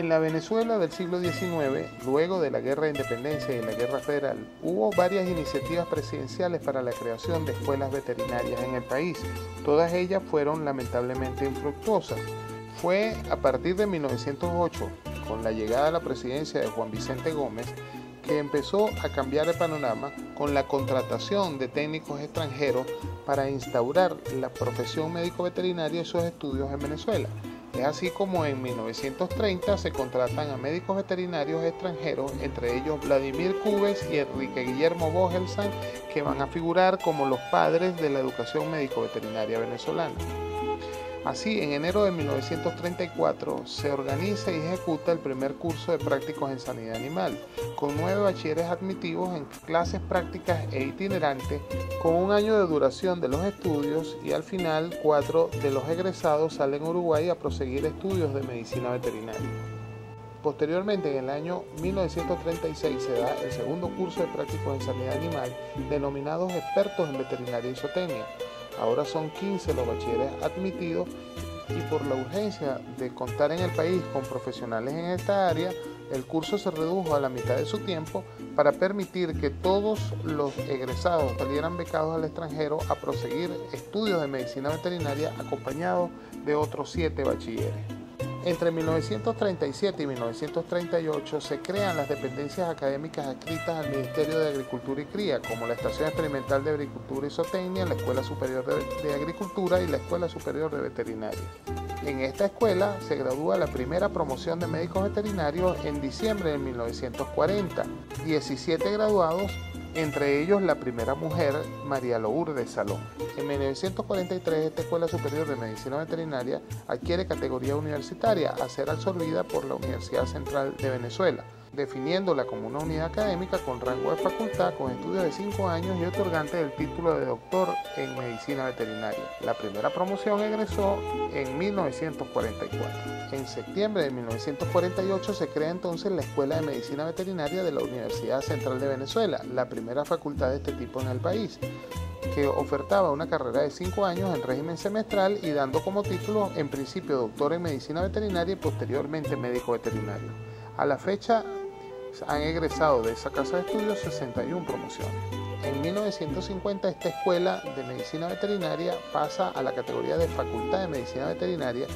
En la Venezuela del siglo XIX, luego de la Guerra de Independencia y la Guerra Federal, hubo varias iniciativas presidenciales para la creación de escuelas veterinarias en el país. Todas ellas fueron lamentablemente infructuosas. Fue a partir de 1908, con la llegada a la presidencia de Juan Vicente Gómez, que empezó a cambiar el panorama con la contratación de técnicos extranjeros para instaurar la profesión médico-veterinaria y sus estudios en Venezuela. Es así como en 1930 se contratan a médicos veterinarios extranjeros, entre ellos Vladimir Cubes y Enrique Guillermo Bogelsan, que van a figurar como los padres de la educación médico-veterinaria venezolana. Así, en enero de 1934 se organiza y ejecuta el primer curso de prácticos en sanidad animal, con 9 bachilleres admitidos en clases prácticas e itinerantes, con un año de duración de los estudios, y al final 4 de los egresados salen a Uruguay a proseguir estudios de medicina veterinaria. Posteriormente, en el año 1936 se da el segundo curso de prácticos en sanidad animal, denominados expertos en veterinaria y zootecnia. Ahora son 15 los bachilleres admitidos, y por la urgencia de contar en el país con profesionales en esta área, el curso se redujo a la mitad de su tiempo para permitir que todos los egresados salieran becados al extranjero a proseguir estudios de medicina veterinaria acompañados de otros 7 bachilleres. Entre 1937 y 1938 se crean las dependencias académicas adscritas al Ministerio de Agricultura y Cría, como la Estación Experimental de Agricultura y Zootecnia, la Escuela Superior de Agricultura y la Escuela Superior de Veterinaria. En esta escuela se gradúa la primera promoción de médicos veterinarios en diciembre de 1940, 17 graduados, entre ellos la primera mujer, María Lourdes Salón. En 1943, esta Escuela Superior de Medicina Veterinaria adquiere categoría universitaria, a ser absorbida por la Universidad Central de Venezuela, definiéndola como una unidad académica con rango de facultad, con estudios de 5 años y otorgante del título de doctor en medicina veterinaria. La primera promoción egresó en 1944. En septiembre de 1948 se crea entonces la Escuela de Medicina Veterinaria de la Universidad Central de Venezuela, la primera facultad de este tipo en el país, que ofertaba una carrera de 5 años en régimen semestral y dando como título en principio doctor en medicina veterinaria y posteriormente médico veterinario. A la fecha han egresado de esa casa de estudios 61 promociones. En 1950 esta escuela de medicina veterinaria pasa a la categoría de Facultad de Medicina Veterinaria,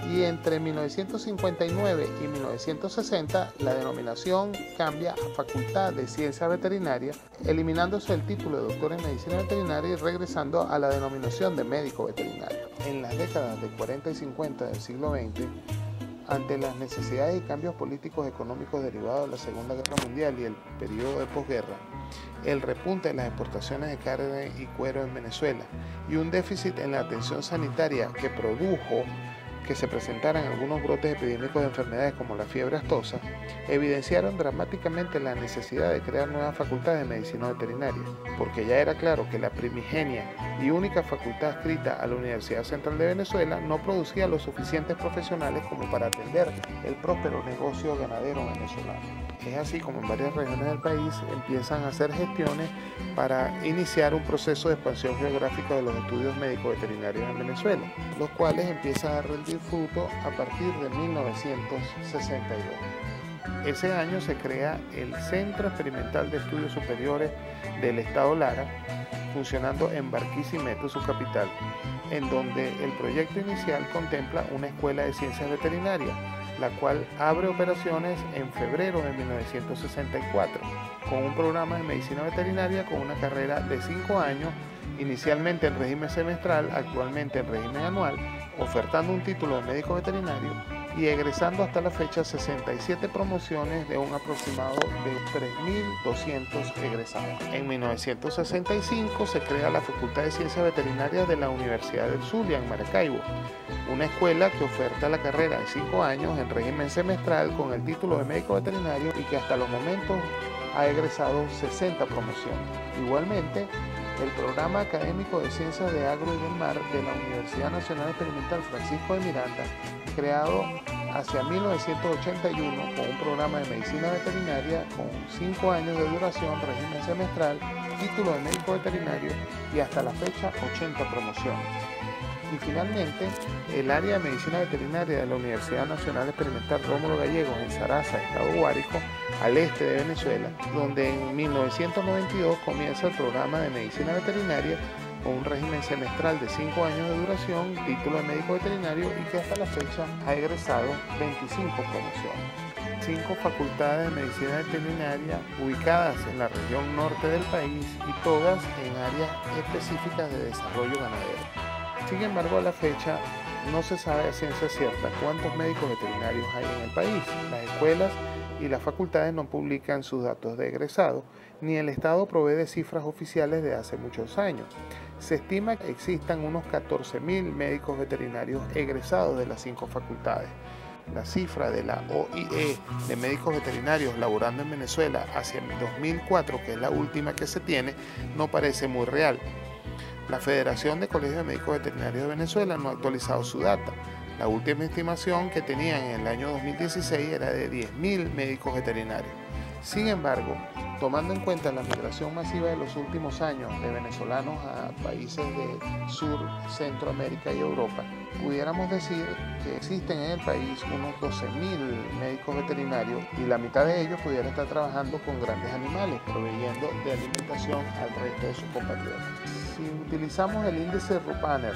y entre 1959 y 1960 la denominación cambia a Facultad de Ciencias Veterinarias, eliminándose el título de doctor en medicina veterinaria y regresando a la denominación de médico veterinario. En las décadas de 40 y 50 del siglo XX, ante las necesidades y cambios políticos económicos derivados de la Segunda Guerra Mundial y el periodo de posguerra, el repunte de las exportaciones de carne y cuero en Venezuela y un déficit en la atención sanitaria que produjo que se presentaran algunos brotes epidémicos de enfermedades como la fiebre aftosa, evidenciaron dramáticamente la necesidad de crear nuevas facultades de medicina veterinaria, porque ya era claro que la primigenia y única facultad adscrita a la Universidad Central de Venezuela no producía los suficientes profesionales como para atender el próspero negocio ganadero venezolano. Es así como en varias regiones del país empiezan a hacer gestiones para iniciar un proceso de expansión geográfica de los estudios médico-veterinarios en Venezuela, los cuales empiezan a rendir fruto a partir de 1962. Ese año se crea el Centro Experimental de Estudios Superiores del Estado Lara, funcionando en Barquisimeto, su capital, en donde el proyecto inicial contempla una escuela de ciencias veterinarias, la cual abre operaciones en febrero de 1964, con un programa de medicina veterinaria con una carrera de 5 años, inicialmente en régimen semestral, actualmente en régimen anual, ofertando un título de médico veterinario y egresando hasta la fecha 67 promociones de un aproximado de 3.200 egresados. En 1965 se crea la Facultad de Ciencias Veterinarias de la Universidad del Zulia en Maracaibo, una escuela que oferta la carrera de 5 años en régimen semestral con el título de médico veterinario y que hasta los momentos ha egresado 60 promociones. Igualmente, el programa académico de Ciencias de Agro y del Mar de la Universidad Nacional Experimental Francisco de Miranda, creado hacia 1981 con un programa de medicina veterinaria con 5 años de duración, régimen semestral, título de médico veterinario y hasta la fecha 80 promociones. Y finalmente, el área de medicina veterinaria de la Universidad Nacional Experimental Rómulo Gallegos en Sarasa, estado Guárico, al este de Venezuela, donde en 1992 comienza el programa de medicina veterinaria con un régimen semestral de 5 años de duración, título de médico veterinario y que hasta la fecha ha egresado 25 promociones. 5 facultades de medicina veterinaria ubicadas en la región norte del país y todas en áreas específicas de desarrollo ganadero. Sin embargo, a la fecha no se sabe a ciencia cierta cuántos médicos veterinarios hay en el país. Las escuelas y las facultades no publican sus datos de egresado, ni el Estado provee de cifras oficiales de hace muchos años. Se estima que existan unos 14.000 médicos veterinarios egresados de las 5 facultades. La cifra de la OIE de médicos veterinarios laborando en Venezuela hacia el 2004, que es la última que se tiene, no parece muy real. La Federación de Colegios de Médicos Veterinarios de Venezuela no ha actualizado su data. La última estimación que tenían en el año 2016 era de 10.000 médicos veterinarios. Sin embargo, tomando en cuenta la migración masiva de los últimos años de venezolanos a países de Sur, Centroamérica y Europa, pudiéramos decir que existen en el país unos 12.000 médicos veterinarios y la mitad de ellos pudiera estar trabajando con grandes animales, proveyendo de alimentación al resto de sus compatriotas. Si utilizamos el índice Rupaner,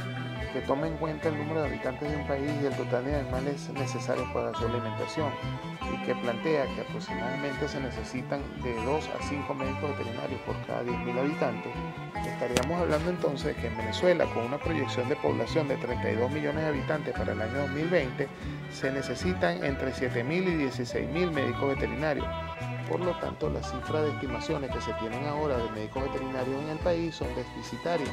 que toma en cuenta el número de habitantes de un país y el total de animales necesarios para su alimentación, y que plantea que aproximadamente se necesitan de 2 a 5 médicos veterinarios por cada 10.000 habitantes, estaríamos hablando entonces de que en Venezuela, con una proyección de población de 32 millones de habitantes para el año 2020, se necesitan entre 7.000 y 16.000 médicos veterinarios. Por lo tanto, las cifras de estimaciones que se tienen ahora de médicos veterinarios en el país son deficitarias,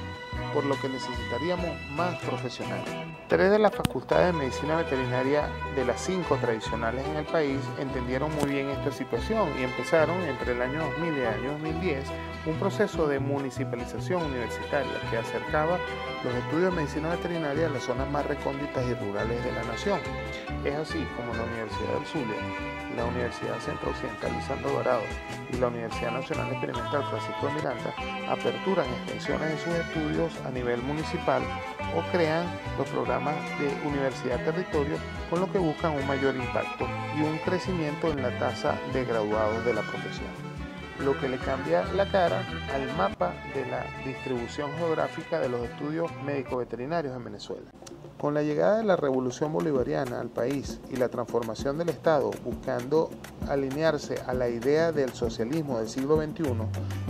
por lo que necesitaríamos más profesionales. 3 de las facultades de medicina veterinaria de las 5 tradicionales en el país entendieron muy bien esta situación y empezaron entre el año 2000 y el año 2010 un proceso de municipalización universitaria que acercaba los estudios de medicina veterinaria a las zonas más recónditas y rurales de la nación. Es así como la Universidad del Zulia, la Universidad Centro Occidental Lisandro Dorado y la Universidad Nacional Experimental Francisco de Miranda aperturan extensiones de sus estudios a nivel municipal o crean los programas de universidad-territorio, con lo que buscan un mayor impacto y un crecimiento en la tasa de graduados de la profesión, lo que le cambia la cara al mapa de la distribución geográfica de los estudios médico-veterinarios en Venezuela. Con la llegada de la Revolución Bolivariana al país y la transformación del Estado buscando alinearse a la idea del socialismo del siglo XXI,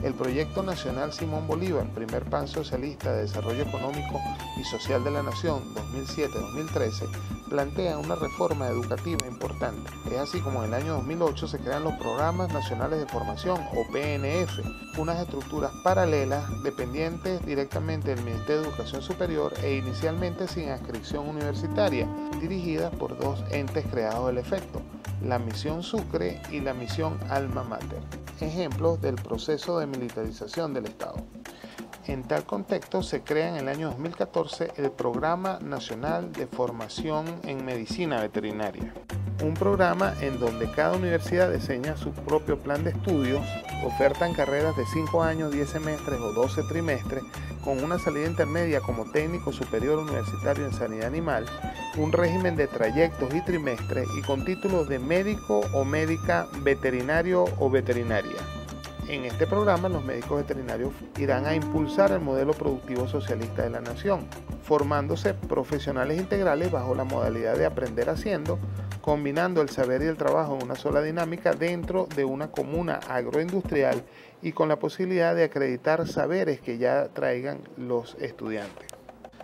el Proyecto Nacional Simón Bolívar, primer plan socialista de desarrollo económico y social de la nación 2007-2013, plantea una reforma educativa importante. Es así como en el año 2008 se crean los Programas Nacionales de Formación o PNF, unas estructuras paralelas dependientes directamente del Ministerio de Educación Superior e inicialmente sin adscripción universitaria, dirigidas por 2 entes creados al efecto, la Misión Sucre y la Misión Alma Mater, ejemplos del proceso de militarización del Estado. En tal contexto se crea en el año 2014 el Programa Nacional de Formación en Medicina Veterinaria, un programa en donde cada universidad diseña su propio plan de estudios, ofertan carreras de 5 años, 10 semestres o 12 trimestres, con una salida intermedia como técnico superior universitario en sanidad animal, un régimen de trayectos y trimestres y con títulos de médico o médica veterinario o veterinaria. En este programa, los médicos veterinarios irán a impulsar el modelo productivo socialista de la nación, formándose profesionales integrales bajo la modalidad de aprender haciendo, combinando el saber y el trabajo en una sola dinámica dentro de una comuna agroindustrial y con la posibilidad de acreditar saberes que ya traigan los estudiantes.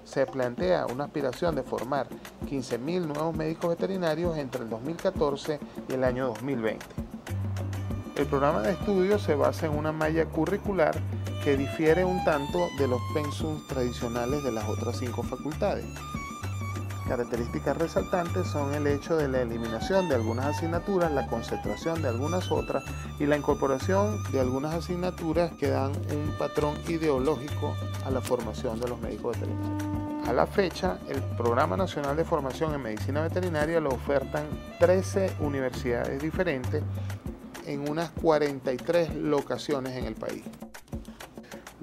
Se plantea una aspiración de formar 15.000 nuevos médicos veterinarios entre el 2014 y el año 2020. El programa de estudio se basa en una malla curricular que difiere un tanto de los pensums tradicionales de las otras 5 facultades. Características resaltantes son el hecho de la eliminación de algunas asignaturas, la concentración de algunas otras y la incorporación de algunas asignaturas que dan un patrón ideológico a la formación de los médicos veterinarios. A la fecha, el Programa Nacional de Formación en Medicina Veterinaria lo ofertan 13 universidades diferentes en unas 43 locaciones en el país.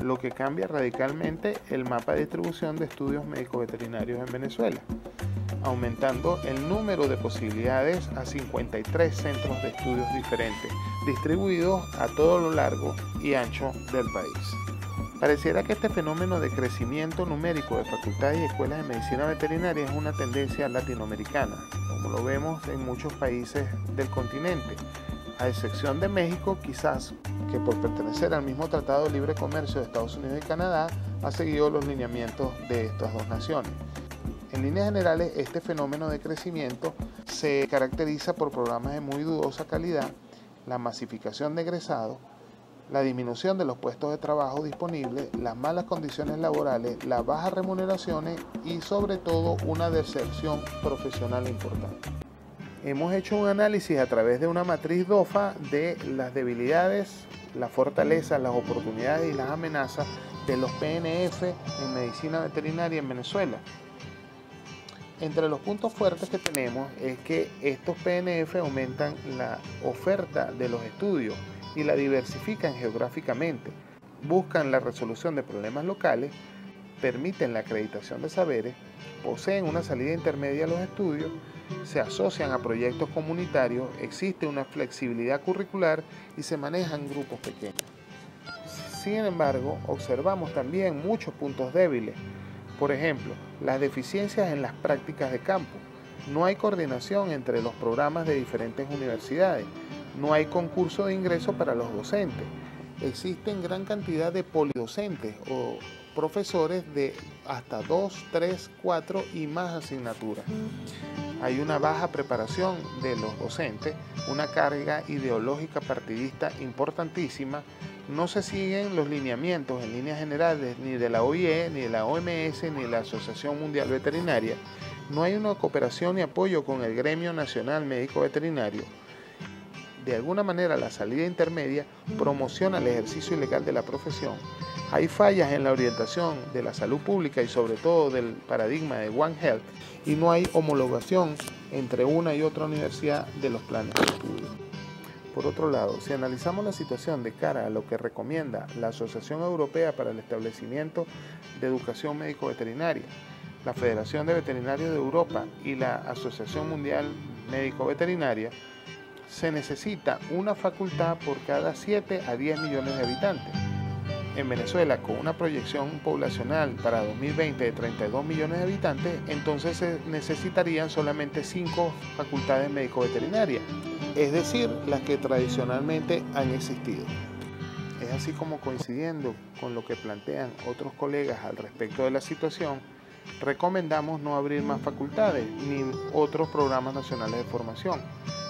lo que cambia radicalmente el mapa de distribución de estudios médico-veterinarios en Venezuela, aumentando el número de posibilidades a 53 centros de estudios diferentes, distribuidos a todo lo largo y ancho del país. Pareciera que este fenómeno de crecimiento numérico de facultades y escuelas de medicina veterinaria es una tendencia latinoamericana, como lo vemos en muchos países del continente, a excepción de México, quizás, que por pertenecer al mismo Tratado de Libre Comercio de Estados Unidos y Canadá, ha seguido los lineamientos de estas dos naciones. En líneas generales, este fenómeno de crecimiento se caracteriza por programas de muy dudosa calidad, la masificación de egresados, la disminución de los puestos de trabajo disponibles, las malas condiciones laborales, las bajas remuneraciones y sobre todo una deserción profesional importante. Hemos hecho un análisis a través de una matriz DOFA de las debilidades, las fortalezas, las oportunidades y las amenazas de los PNF en medicina veterinaria en Venezuela. Entre los puntos fuertes que tenemos es que estos PNF aumentan la oferta de los estudios y la diversifican geográficamente, buscan la resolución de problemas locales, permiten la acreditación de saberes, poseen una salida intermedia a los estudios, se asocian a proyectos comunitarios, existe una flexibilidad curricular y se manejan grupos pequeños. Sin embargo, observamos también muchos puntos débiles. Por ejemplo, las deficiencias en las prácticas de campo. No hay coordinación entre los programas de diferentes universidades. No hay concurso de ingreso para los docentes. Existen gran cantidad de polidocentes o profesores de hasta 2, 3, 4 y más asignaturas. Hay una baja preparación de los docentes, una carga ideológica partidista importantísima. No se siguen los lineamientos en líneas generales ni de la OIE, ni de la OMS, ni de la Asociación Mundial Veterinaria. No hay una cooperación y apoyo con el Gremio Nacional Médico Veterinario. De alguna manera, la salida intermedia promociona el ejercicio ilegal de la profesión. Hay fallas en la orientación de la salud pública y sobre todo del paradigma de One Health, y no hay homologación entre una y otra universidad de los planes de estudio. Por otro lado, si analizamos la situación de cara a lo que recomienda la Asociación Europea para el Establecimiento de Educación Médico-Veterinaria, la Federación de Veterinarios de Europa y la Asociación Mundial Médico-Veterinaria, se necesita una facultad por cada 7 a 10 millones de habitantes. En Venezuela, con una proyección poblacional para 2020 de 32 millones de habitantes, entonces se necesitarían solamente 5 facultades médico-veterinarias, es decir, las que tradicionalmente han existido. Es así como, coincidiendo con lo que plantean otros colegas al respecto de la situación, recomendamos no abrir más facultades ni otros programas nacionales de formación,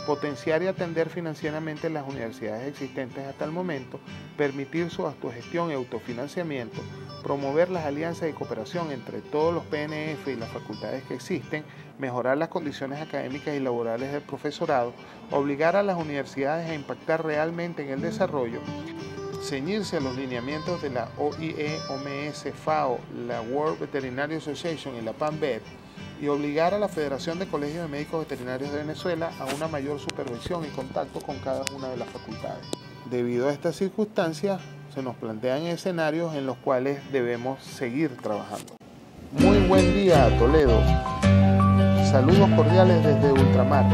potenciar y atender financieramente las universidades existentes hasta el momento, permitir su autogestión y autofinanciamiento, promover las alianzas y cooperación entre todos los PNF y las facultades que existen, mejorar las condiciones académicas y laborales del profesorado, obligar a las universidades a impactar realmente en el desarrollo, ceñirse a los lineamientos de la OIE, OMS, FAO, la World Veterinary Association y la PANVET, y obligar a la Federación de Colegios de Médicos Veterinarios de Venezuela a una mayor supervisión y contacto con cada una de las facultades. Debido a estas circunstancias, se nos plantean escenarios en los cuales debemos seguir trabajando. Muy buen día a Toledo. Saludos cordiales desde Ultramar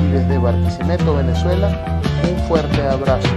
y desde Barquisimeto, Venezuela. Un fuerte abrazo.